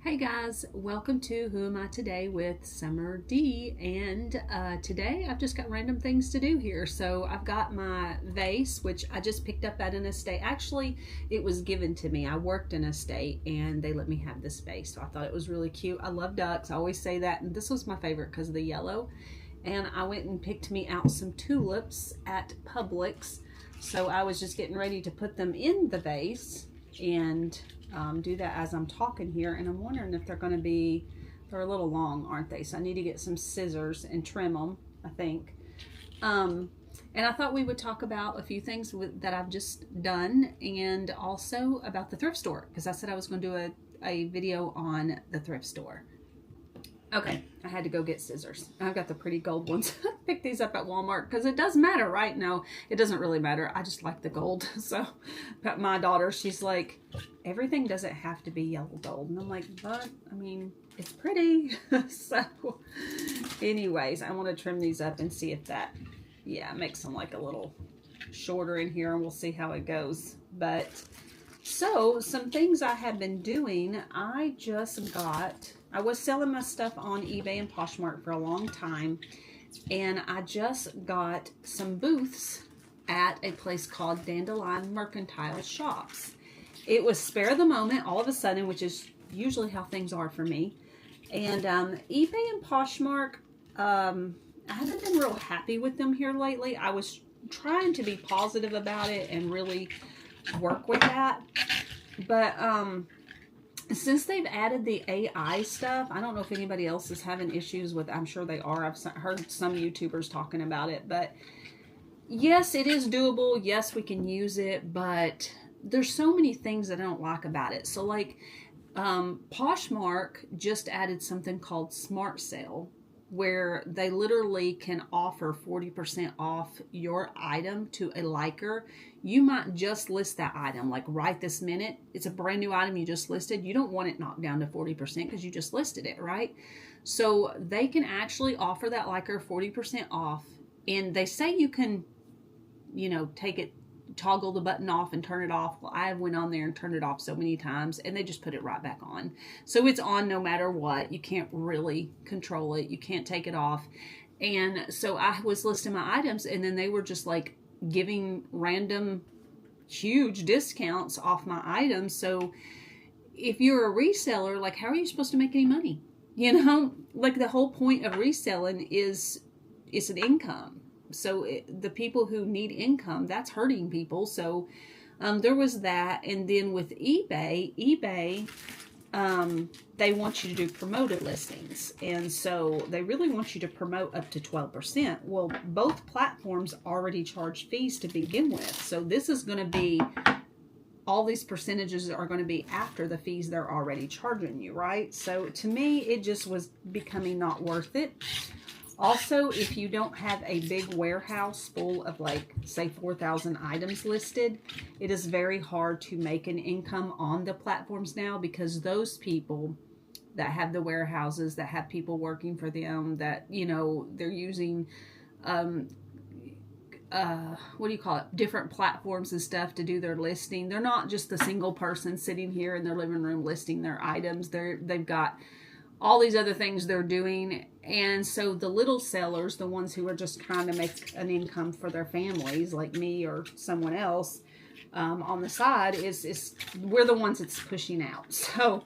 Hey guys, welcome to Who Am I Today with Summer D. And today I've just got random things to do here. So I've got my vase, which I just picked up at an estate. Actually, it was given to me. I worked in a estate and they let me have this vase. So I thought it was really cute. I love ducks. I always say that. And this was my favorite because of the yellow. And I went and picked me out some tulips at Publix. So I was just getting ready to put them in the vase and do that as I'm talking here, and I'm wondering if they're a little long, aren't they? So I need to get some scissors and trim them, I think. And I thought we would talk about a few things that I've just done, and also about the thrift store, because I said I was going to do a video on the thrift store. Okay, I had to go get scissors. I've got the pretty gold ones. I picked these up at Walmart because it does matter, right? No, it doesn't really matter. I just like the gold. So, but my daughter, she's like, everything doesn't have to be yellow gold. And I'm like, but, I mean, it's pretty. So, anyways, I want to trim these up and see if that, makes them like a little shorter in here, and we'll see how it goes. But, so, some things I have been doing, I was selling my stuff on eBay and Poshmark for a long time, and I just got some booths at a place called Dandelion Mercantile Shops. It was spare of the moment all of a sudden, which is usually how things are for me. And eBay and Poshmark, I haven't been real happy with them here lately. I was trying to be positive about it and really work with that. But since they've added the AI stuff, I don't know if anybody else is having issues with, I'm sure they are. I've heard some YouTubers talking about it, but yes, it is doable. Yes, we can use it, but there's so many things that I don't like about it. So like, Poshmark just added something called Smart Sale, where they literally can offer 40% off your item to a liker. You might just list that item like right this minute. It's a brand new item you just listed. You don't want it knocked down to 40% because you just listed it, right? So they can actually offer that liker 40% off, and they say you can, take it, toggle the button off and turn it off. Well, I went on there and turned it off so many times, and they just put it right back on. So it's on no matter what. You can't really control it. You can't take it off. And so I was listing my items, and then they were just like giving random huge discounts off my items. So if you're a reseller, like, how are you supposed to make any money? Like, the whole point of reselling is it's an income. So the people who need income, that's hurting people. So there was that. And then with eBay, they want you to do promoted listings. And so they really want you to promote up to 12%. Well, both platforms already charge fees to begin with. So this is going to be, all these percentages are going to be after the fees they're already charging you, right? So to me, it just was becoming not worth it. Also, if you don't have a big warehouse full of, like, say 4,000 items listed, it is very hard to make an income on the platforms now, because those people that have the warehouses, that have people working for them, that, they're using, different platforms and stuff to do their listing. They're not just the single person sitting here in their living room listing their items. They've got all these other things they're doing. And so the little sellers, the ones who are just trying to make an income for their families, like me or someone else on the side, we're the ones that's pushing out. So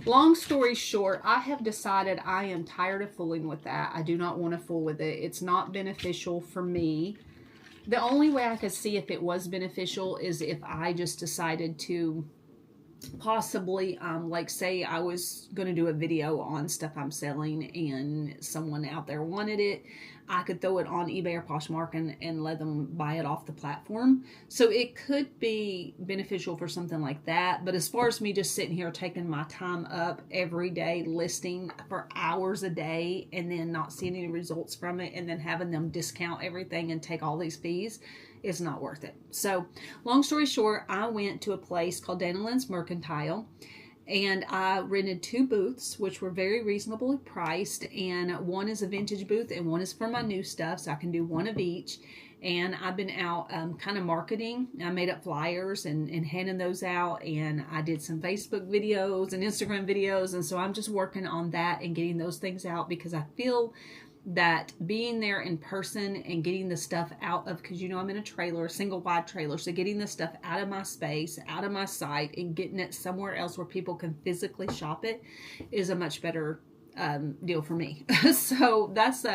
long story short, I have decided I am tired of fooling with that. I do not want to fool with it. It's not beneficial for me. The only way I could see if it was beneficial is if I just decided to possibly, like, say I was going to do a video on stuff I'm selling and someone out there wanted it, I could throw it on eBay or Poshmark and let them buy it off the platform. So it could be beneficial for something like that. But as far as me just sitting here taking my time up every day listing for hours a day and then not seeing any results from it, and then having them discount everything and take all these fees, is not worth it. So long story short, I went to a place called Dandelion's Mercantile, and I rented 2 booths, which were very reasonably priced. And one is a vintage booth and one is for my new stuff, so I can do one of each. And I've been out kind of marketing. I made up flyers and handing those out, and I did some Facebook videos and Instagram videos, and so I'm just working on that and getting those things out, because I feel that being there in person and getting the stuff out of, because I'm in a trailer, a single wide trailer, so getting the stuff out of my space, out of my sight, and getting it somewhere else where people can physically shop it is a much better deal for me. So that's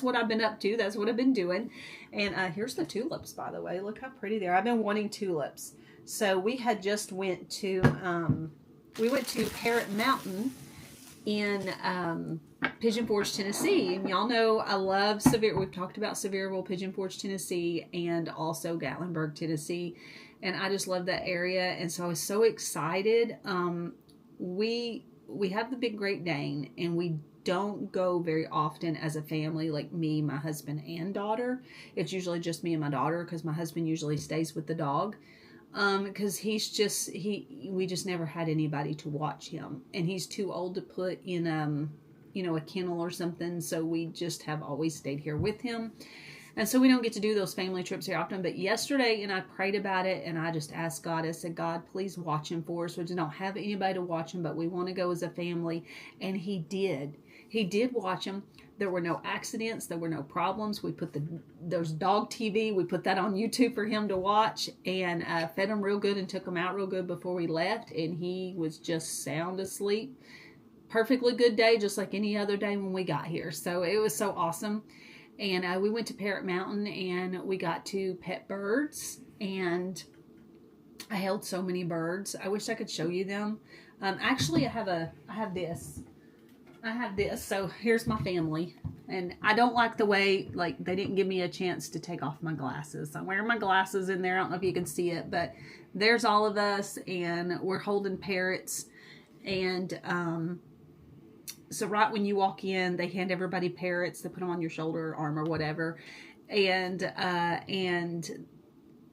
what I've been up to. That's what I've been doing. And here's the tulips, by the way. Look how pretty they are. I've been wanting tulips. So we had just went to Parrot Mountain in Pigeon Forge, Tennessee, and y'all know I love we've talked about Sevierville, Pigeon Forge, Tennessee, and also Gatlinburg, Tennessee, and I just love that area. And so I was so excited. We have the big Great Dane, and we don't go very often as a family, like me, my husband, and daughter. It's usually just me and my daughter, because my husband usually stays with the dog. Because we just never had anybody to watch him, and he's too old to put in a kennel or something, so we just have always stayed here with him. And so we don't get to do those family trips very often. But yesterday, and I prayed about it, and I just asked God, I said, God, please watch him for us. We just don't have anybody to watch him, but we want to go as a family. And he did watch him. There were no accidents. There were no problems. We put there's dog TV. We put that on YouTube for him to watch, and fed him real good and took him out real good before we left. And he was just sound asleep. Perfectly good day, just like any other day when we got here. So it was so awesome. And we went to Parrot Mountain, and we got to pet birds, and I held so many birds. I wish I could show you them. Actually, I have this. So here's my family, and I don't like the way, like, they didn't give me a chance to take off my glasses. I'm wearing my glasses in there. I don't know if you can see it, but there's all of us, and we're holding parrots. And so right when you walk in, they hand everybody parrots. They put them on your shoulder or arm or whatever, and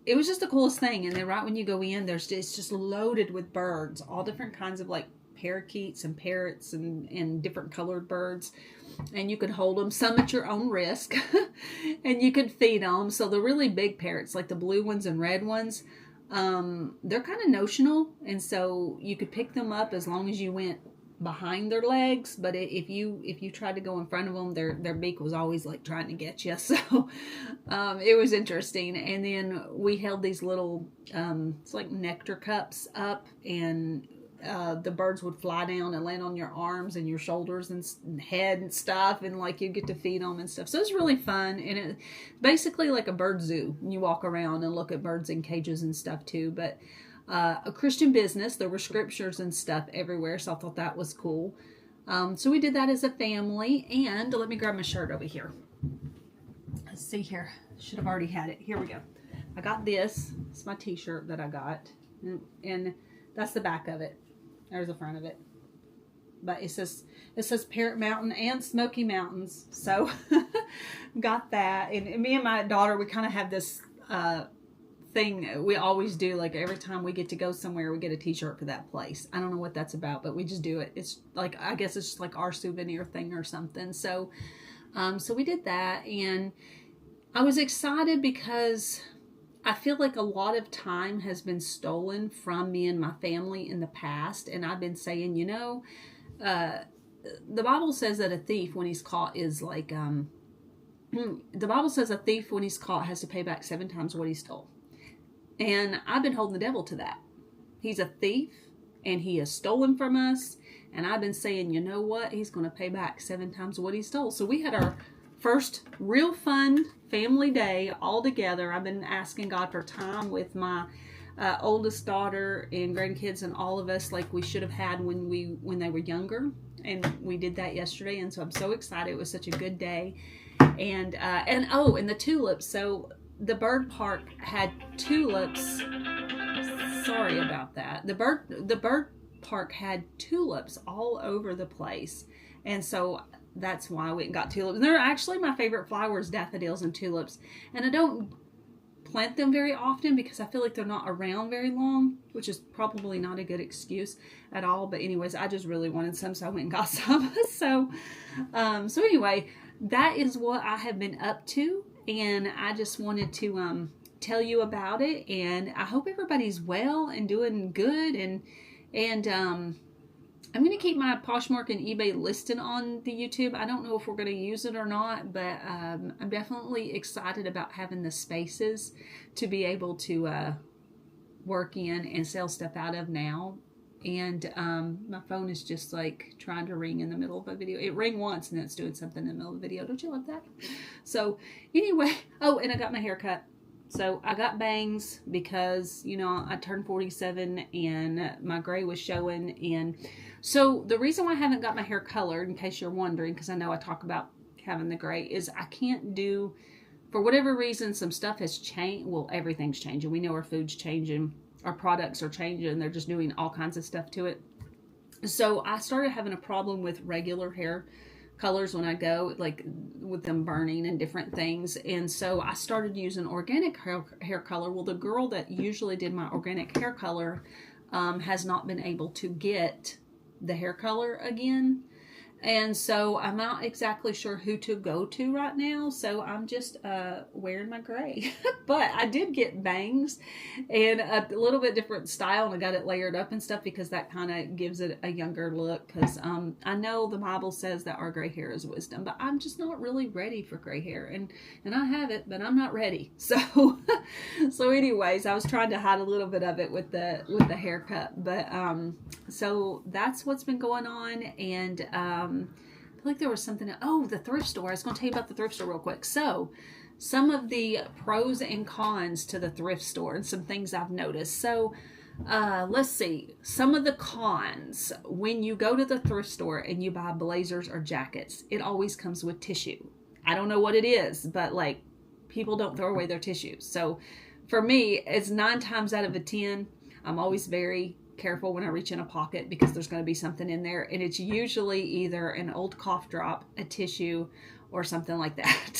it was just the coolest thing. And then right when you go in, it's just loaded with birds, all different kinds of, like, parakeets and parrots and different colored birds, and you could hold them, some at your own risk, and you could feed them. So the really big parrots, like the blue ones and red ones, they're kind of notional, and so you could pick them up as long as you went behind their legs. But if you tried to go in front of them, their beak was always like trying to get you. So it was interesting. And then we held these little it's like nectar cups up, and the birds would fly down and land on your arms and your shoulders and head and stuff, and like you get to feed them and stuff. So it's really fun, and it's basically like a bird zoo. You walk around and look at birds in cages and stuff too. But a Christian business, there were scriptures and stuff everywhere, so I thought that was cool. So we did that as a family. And let me grab my shirt over here. Let's see here. Should have already had it. Here we go. I got this. It's my t-shirt that I got, and that's the back of it. There's the front of it. But it says Parrot Mountain and Smoky Mountains. So got that. And me and my daughter, we kind of have this thing we always do. Like every time we get to go somewhere, we get a t-shirt for that place. I don't know what that's about, but we just do it. It's like, I guess it's just like our souvenir thing or something. So so we did that, and I was excited because I feel like a lot of time has been stolen from me and my family in the past. And I've been saying, the Bible says that a thief, when he's caught, is like, the Bible says a thief, when he's caught, has to pay back 7 times what he stole. And I've been holding the devil to that. He's a thief, and he has stolen from us. And I've been saying, you know what? He's going to pay back 7 times what he stole. So we had our first real fun family day all together. I've been asking God for time with my oldest daughter and grandkids and all of us, like we should have had when they were younger, and we did that yesterday. And so I'm so excited. It was such a good day. And the tulips. So the bird park had tulips. Sorry about that. The bird park had tulips all over the place, and so that's why I went and got tulips. And they're actually my favorite flowers, daffodils and tulips. And I don't plant them very often because I feel like they're not around very long, which is probably not a good excuse at all. But anyways, I just really wanted some, so I went and got some. So anyway, that is what I have been up to. and I just wanted to tell you about it. And I hope everybody's well and doing good. And I'm going to keep my Poshmark and eBay listed on the YouTube. I don't know if we're going to use it or not, but I'm definitely excited about having the spaces to be able to work in and sell stuff out of now. And my phone is just like trying to ring in the middle of a video. It rang once and then it's doing something in the middle of the video. Don't you love that? So anyway, oh, and I got my hair cut. So I got bangs because, you know, I turned 47 and my gray was showing. And so the reason why I haven't got my hair colored, in case you're wondering, because I know I talk about having the gray, is I can't do, for whatever reason, some stuff has changed. Well, everything's changing. We know our food's changing. Our products are changing. They're just doing all kinds of stuff to it. So I started having a problem with regular hair colors when I go, like with them burning and different things. And so I started using organic hair color. Well, the girl that usually did my organic hair color has not been able to get the hair color again. And so I'm not exactly sure who to go to right now. So I'm just wearing my gray. But I did get bangs and a little bit different style. And I got it layered up and stuff because that kind of gives it a younger look. Because I know the Bible says that our gray hair is wisdom. But I'm just not really ready for gray hair. And I have it, but I'm not ready. So so anyways, I was trying to hide a little bit of it with the haircut. But so that's what's been going on. And I feel like there was something. Oh, the thrift store. I was going to tell you about the thrift store real quick. So, some of the pros and cons to the thrift store and some things I've noticed. So, let's see. Some of the cons. When you go to the thrift store and you buy blazers or jackets, it always comes with tissue. I don't know what it is, but like people don't throw away their tissues. So, for me, it's 9 times out of 10. I'm always very careful when I reach in a pocket because there's going to be something in there, and it's usually either an old cough drop, a tissue, or something like that.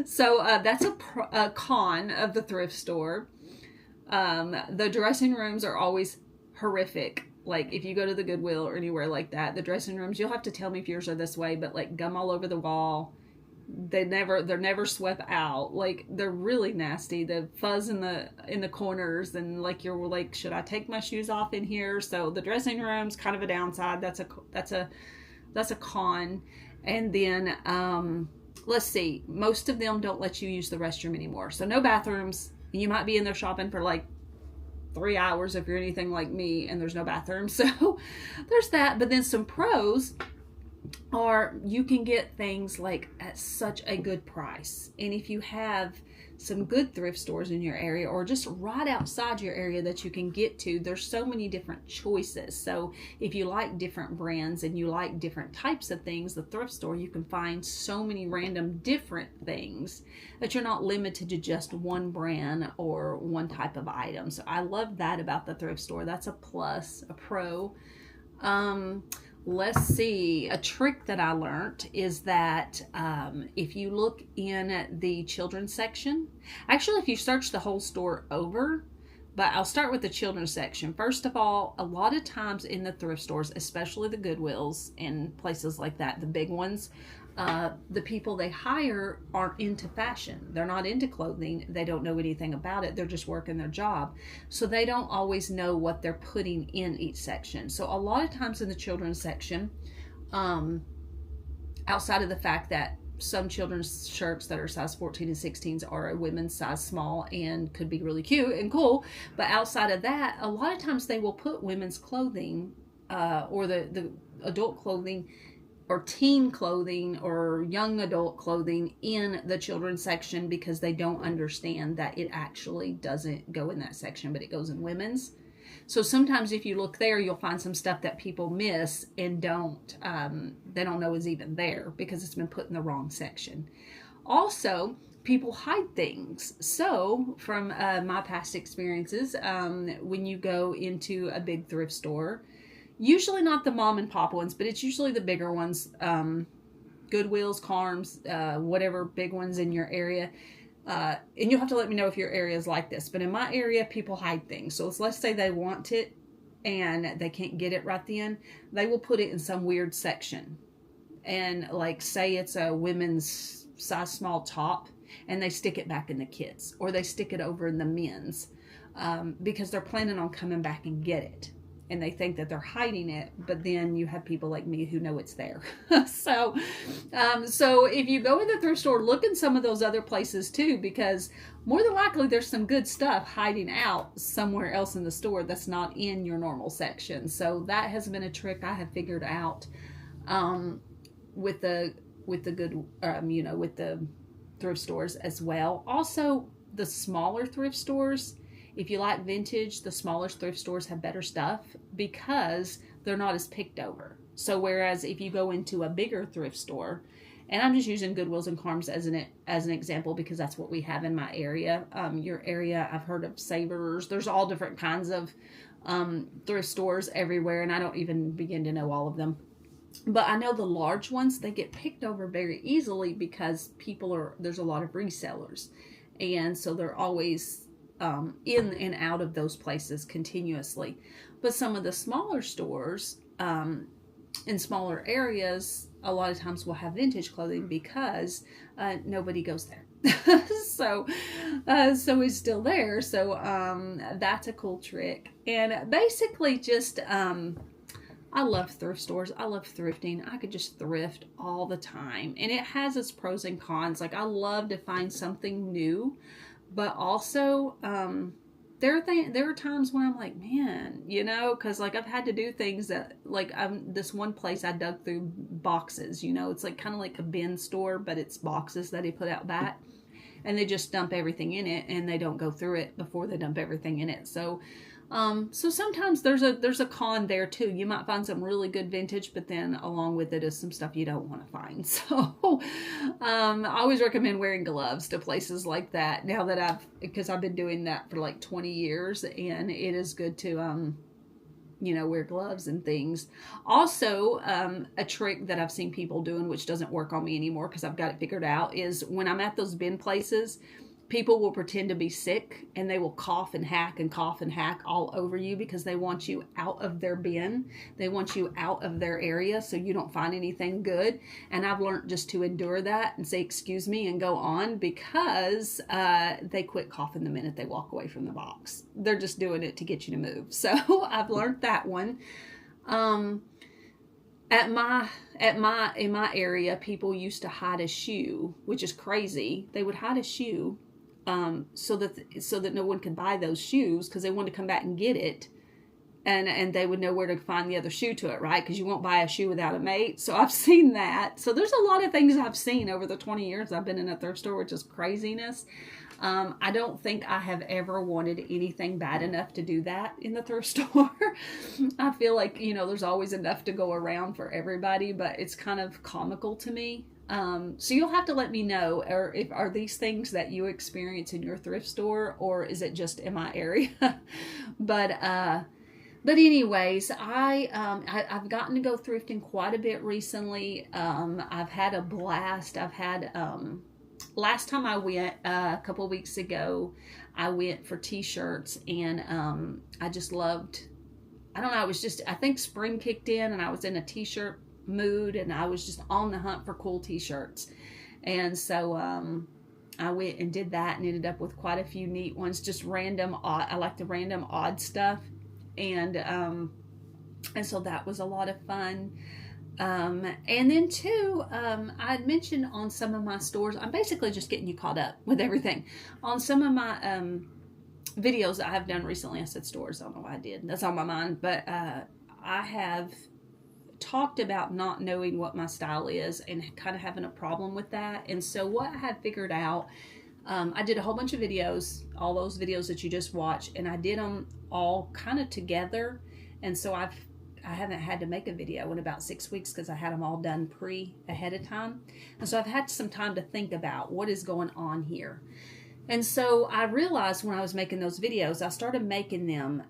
So that's a con of the thrift store. The dressing rooms are always horrific. Like if you go to the Goodwill or anywhere like that, the dressing rooms, you'll have to tell me if yours are this way, but like gum all over the wall. They're never swept out. Like they're really nasty. The fuzz in the corners, and like you're like, should I take my shoes off in here? So the dressing room's kind of a downside. That's a con. And then let's see, most of them don't let you use the restroom anymore. So no bathrooms. You might be in there shopping for like 3 hours if you're anything like me, and there's no bathroom. So there's that. But then some pros are you can get things like at such a good price. And if you have some good thrift stores in your area or just right outside your area that you can get to, there's so many different choices. So if you like different brands and you like different types of things, the thrift store, you can find so many random different things that you're not limited to just one brand or one type of item. So I love that about the thrift store. That's a plus, a pro. Let's see, a trick that I learned is that if you look in the children's section, actually if you search the whole store over, but I'll start with the children's section. First of all, a lot of times in the thrift stores, especially the Goodwills and places like that, the big ones, the people they hire aren't into fashion. They're not into clothing. They don't know anything about it. They're just working their job. So they don't always know what they're putting in each section. So a lot of times in the children's section, outside of the fact that some children's shirts that are size 14 and 16s are a women's size small and could be really cute and cool. But outside of that, a lot of times they will put women's clothing or the adult clothing or teen clothing or young adult clothing in the children's section because they don't understand that it actually doesn't go in that section, but it goes in women's. So sometimes if you look there, you'll find some stuff that people miss and they don't know is even there because it's been put in the wrong section. Also, people hide things. So from my past experiences, when you go into a big thrift store, usually not the mom and pop ones, but it's usually the bigger ones, Goodwills, Carms, whatever big ones in your area. And you'll have to let me know if your area is like this. But in my area, people hide things. So let's say they want it and they can't get it right then. They will put it in some weird section. And like say it's a women's size small top. and they stick it back in the kids, or they stick it over in the men's, because they're planning on coming back and get it. And they think that they're hiding it, but then you have people like me who know it's there. So if you go in the thrift store, look in some of those other places too, because more than likely there's some good stuff hiding out somewhere else in the store that's not in your normal section. So that has been a trick I have figured out with the good, with the thrift stores as well. Also, the smaller thrift stores. If you like vintage, the smaller thrift stores have better stuff because they're not as picked over. So whereas if you go into a bigger thrift store, and I'm just using Goodwills and Carms as an example because that's what we have in my area. Your area, I've heard of Savers. There's all different kinds of thrift stores everywhere, and I don't even begin to know all of them. But I know the large ones, they get picked over very easily because there's a lot of resellers. And so they're always in and out of those places continuously. But some of the smaller stores in smaller areas a lot of times will have vintage clothing because nobody goes there. so it's still there. So that's a cool trick. And basically just I love thrift stores. I love thrifting. I could just thrift all the time, and it has its pros and cons. Like, I love to find something new, but also, there are times when I'm like, man, because like I've had to do things that, like, this one place I dug through boxes, it's like kind of like a bin store, but it's boxes that he put out back, and they just dump everything in it, and they don't go through it before they dump everything in it. So sometimes there's a con there too. You might find some really good vintage, but then along with it is some stuff you don't want to find. So, I always recommend wearing gloves to places like that now that because I've been doing that for like 20 years, and it is good to, wear gloves and things. Also, a trick that I've seen people doing, which doesn't work on me anymore because I've got it figured out, is when I'm at those bin places, people will pretend to be sick, and they will cough and hack all over you because they want you out of their bin. They want you out of their area so you don't find anything good. And I've learned just to endure that and say, excuse me, and go on, because they quit coughing the minute they walk away from the box. They're just doing it to get you to move. So I've learned that one. In my area, people used to hide a shoe, which is crazy. They would hide a shoe so that no one could buy those shoes because they wanted to come back and get it, and they would know where to find the other shoe to it, right? Because you won't buy a shoe without a mate. So I've seen that. So there's a lot of things I've seen over the 20 years I've been in a thrift store, which is craziness. I don't think I have ever wanted anything bad enough to do that in the thrift store. I feel like, there's always enough to go around for everybody, but it's kind of comical to me. So you'll have to let me know, are these things that you experience in your thrift store, or is it just in my area? But anyways, I've gotten to go thrifting quite a bit recently. I've had a blast. I've had, last time I went, a couple of weeks ago, I went for t-shirts, and I just loved, I don't know, I think spring kicked in, and I was in a t-shirt mood, and I was just on the hunt for cool t-shirts. And so I went and did that and ended up with quite a few neat ones, just random odd. I like the random odd stuff. And so that was a lot of fun. And then too, I had mentioned on some of my stores, I'm basically just getting you caught up with everything. On some of my videos that I have done recently, I said stores, I don't know why I did. That's on my mind. But I have talked about not knowing what my style is and kind of having a problem with that. And so what I had figured out, I did a whole bunch of videos, all those videos that you just watched, and I did them all kind of together. And so I haven't had to make a video in about 6 weeks because I had them all done ahead of time. And so I've had some time to think about what is going on here. And so I realized when I was making those videos, I started making them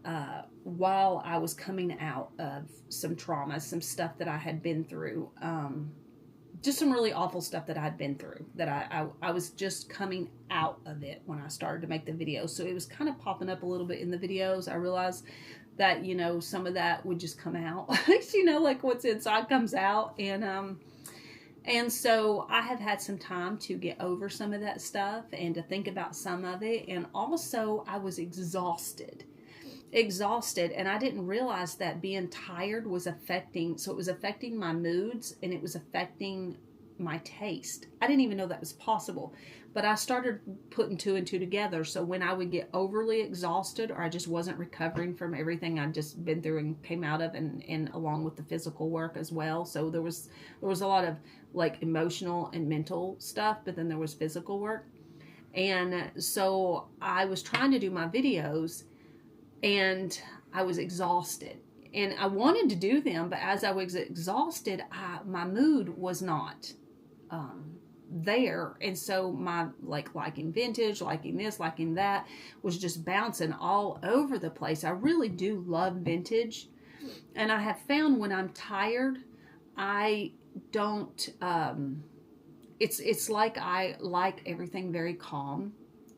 while I was coming out of some trauma, some stuff that I had been through, just some really awful stuff that I had been through, that I was just coming out of it when I started to make the videos. So it was kind of popping up a little bit in the videos. I realized that, some of that would just come out, like what's inside comes out. And so I have had some time to get over some of that stuff and to think about some of it. And also, I was exhausted. And I didn't realize that being tired was affecting, so it was affecting my moods and it was affecting my taste. I didn't even know that was possible, but I started putting two and two together. So when I would get overly exhausted, or I just wasn't recovering from everything I'd just been through and came out of, and along with the physical work as well. So there was a lot of like emotional and mental stuff, but then there was physical work. And so I was trying to do my videos and I was exhausted. And I wanted to do them, but as I was exhausted, my mood was not there. And so my liking vintage, liking this, liking that was just bouncing all over the place. I really do love vintage. And I have found when I'm tired, I don't, it's like I like everything very calm,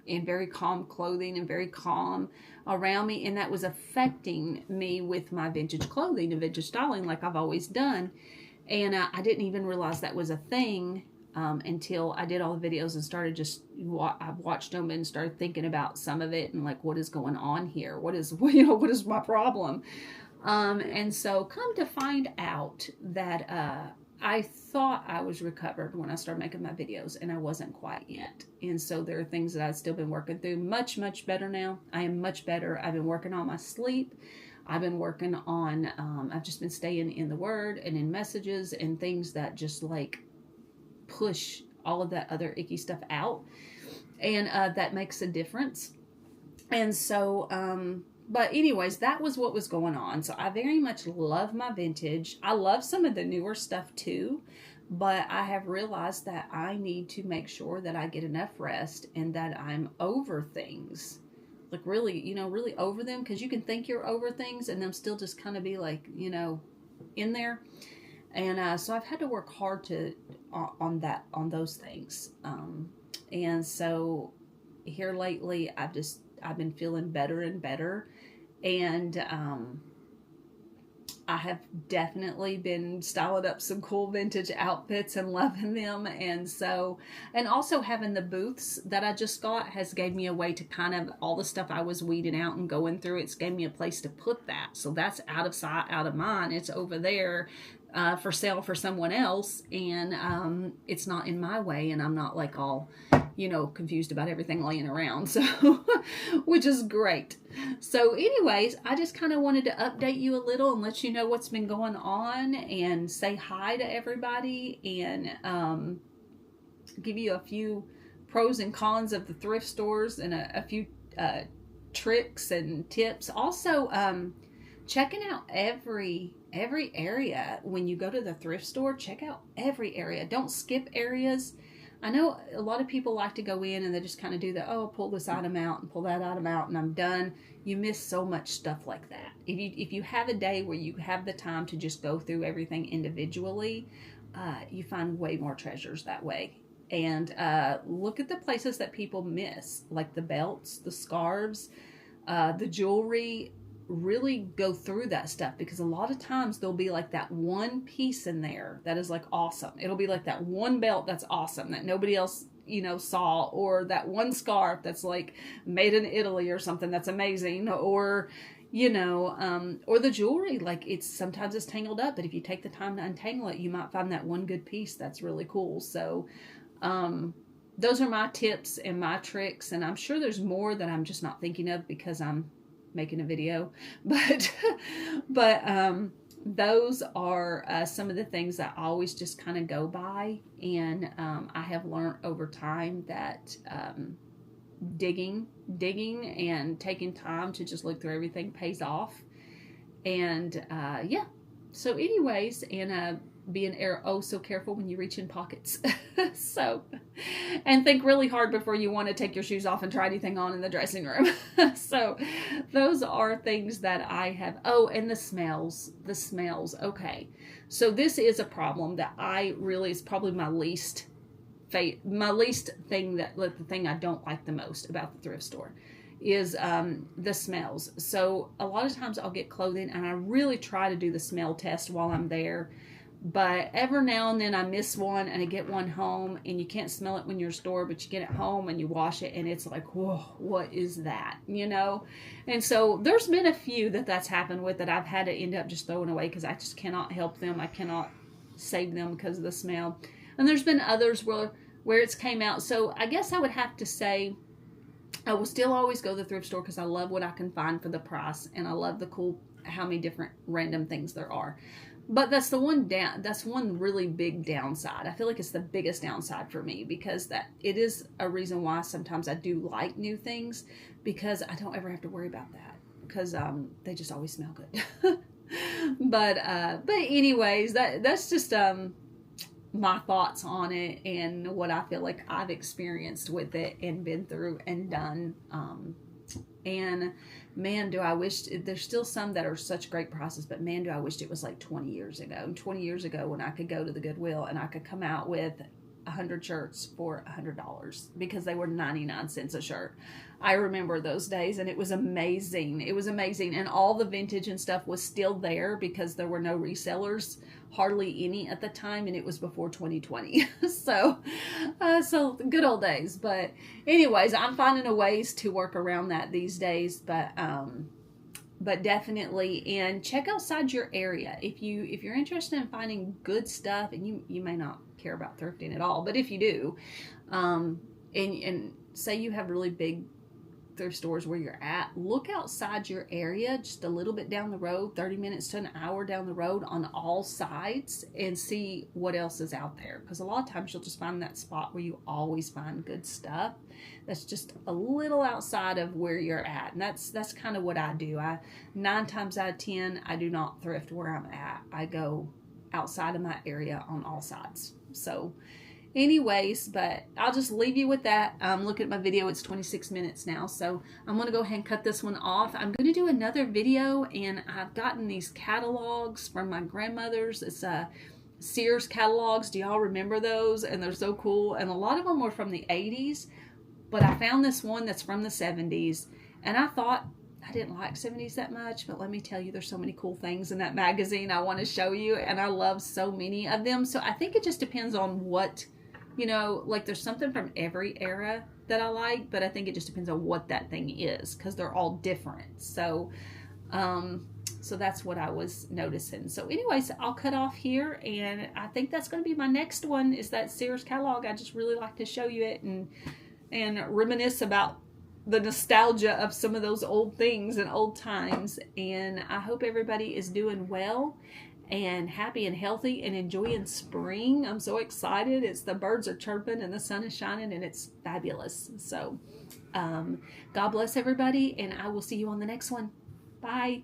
and very calm clothing and very calm around me. And that was affecting me with my vintage clothing and vintage styling like I've always done. And I didn't even realize that was a thing until I did all the videos and started I've watched them and started thinking about some of it and like, what is going on here? What is my problem? And so come to find out that I thought I was recovered when I started making my videos, and I wasn't quite yet. And so there are things that I've still been working through. Much, much better now. I am much better. I've been working on my sleep. I've been working on, I've just been staying in the Word and in messages and things that just like push all of that other icky stuff out. And that makes a difference. And so, but anyways, that was what was going on. So I very much love my vintage. I love some of the newer stuff too, but I have realized that I need to make sure that I get enough rest and that I'm over things. Like really, really over them, because you can think you're over things and them still just kind of be like, in there. And so I've had to work hard on those things. And so here lately, I've been feeling better and better. And I have definitely been styling up some cool vintage outfits and loving them. And also having the booths that I just got has gave me a way to kind of, all the stuff I was weeding out and going through, it's gave me a place to put that. So that's out of sight, out of mind. It's over there for sale for someone else. And it's not in my way. And I'm not like all, confused about everything laying around. So, which is great. So anyways, I just kind of wanted to update you a little and let you know what's been going on and say hi to everybody and give you a few pros and cons of the thrift stores and a few tricks and tips. Also, checking out every area. When you go to the thrift store, check out every area. Don't skip areas. I know a lot of people like to go in and they just kind of do pull this item out and pull that item out and I'm done. You miss so much stuff like that. If you have a day where you have the time to just go through everything individually, you find way more treasures that way. And look at the places that people miss, like the belts, the scarves, the jewelry. Really go through that stuff, because a lot of times there'll be like that one piece in there that is like awesome. It'll be like that one belt that's awesome that nobody else saw, or that one scarf that's like made in Italy or something that's amazing, or or the jewelry, like sometimes it's tangled up, but if you take the time to untangle it, you might find that one good piece that's really cool. So those are my tips and my tricks, and I'm sure there's more that I'm just not thinking of because I'm making a video, but those are some of the things that I always just kind of go by. And I have learned over time that digging and taking time to just look through everything pays off. And so anyways, and being so careful when you reach in pockets. So, and think really hard before you want to take your shoes off and try anything on in the dressing room. So those are things that I have. Oh, and the smells. Okay. So this is a problem that is probably my least thing, the thing I don't like the most about the thrift store is the smells. So a lot of times I'll get clothing and I really try to do the smell test while I'm there. But every now and then I miss one and I get one home, and you can't smell it when you're store, but you get it home and you wash it and it's like, whoa, what is that? You know? And so there's been a few that's happened with that I've had to end up just throwing away because I just cannot help them. I cannot save them because of the smell. And there's been others where it's came out. So I guess I would have to say I will still always go to the thrift store because I love what I can find for the price, and I love the cool how many different random things there are. But that's one really big downside. I feel like it's the biggest downside for me because that it is a reason why sometimes I do like new things, because I don't ever have to worry about that because they just always smell good. but anyways, that's just my thoughts on it and what I feel like I've experienced with it and been through and done. And man, do I wish, there's still some that are such great prices, but man, do I wish it was like 20 years ago. 20 years ago when I could go to the Goodwill and I could come out with 100 shirts for $100 because they were 99 cents a shirt. I remember those days, and it was amazing. It was amazing. And all the vintage and stuff was still there because there were no resellers, hardly any at the time, and it was before 2020. so good old days. But anyways, I'm finding a ways to work around that these days. But definitely, and check outside your area if you're interested in finding good stuff, and you may not care about thrifting at all, but if you do, and say you have really big thrift stores where you're at, look outside your area just a little bit down the road, 30 minutes to an hour down the road on all sides, and see what else is out there, because a lot of times you'll just find that spot where you always find good stuff that's just a little outside of where you're at. And that's kind of what I do. 9 times out of 10 I do not thrift where I'm at. I go outside of my area on all sides. So anyways, but I'll just leave you with that. Look at my video, it's 26 minutes now, so I'm going to go ahead and cut this one off. I'm going to do another video, and I've gotten these catalogs from my grandmother's. It's Sears catalogs. Do y'all remember those? And they're so cool, and a lot of them were from the 80s, but I found this one that's from the 70s, and I thought I didn't like 70s that much, but let me tell you, there's so many cool things in that magazine I want to show you, and I love so many of them. So I think it just depends on what, like there's something from every era that I like, but I think it just depends on what that thing is, because they're all different. So so that's what I was noticing. So anyways, I'll cut off here, and I think that's going to be my next one, is that Sears catalog. I just really like to show you it and reminisce about the nostalgia of some of those old things and old times. And I hope everybody is doing well and happy and healthy and enjoying spring. I'm so excited. The birds are chirping and the sun is shining, and it's fabulous. So God bless everybody, and I will see you on the next one. Bye.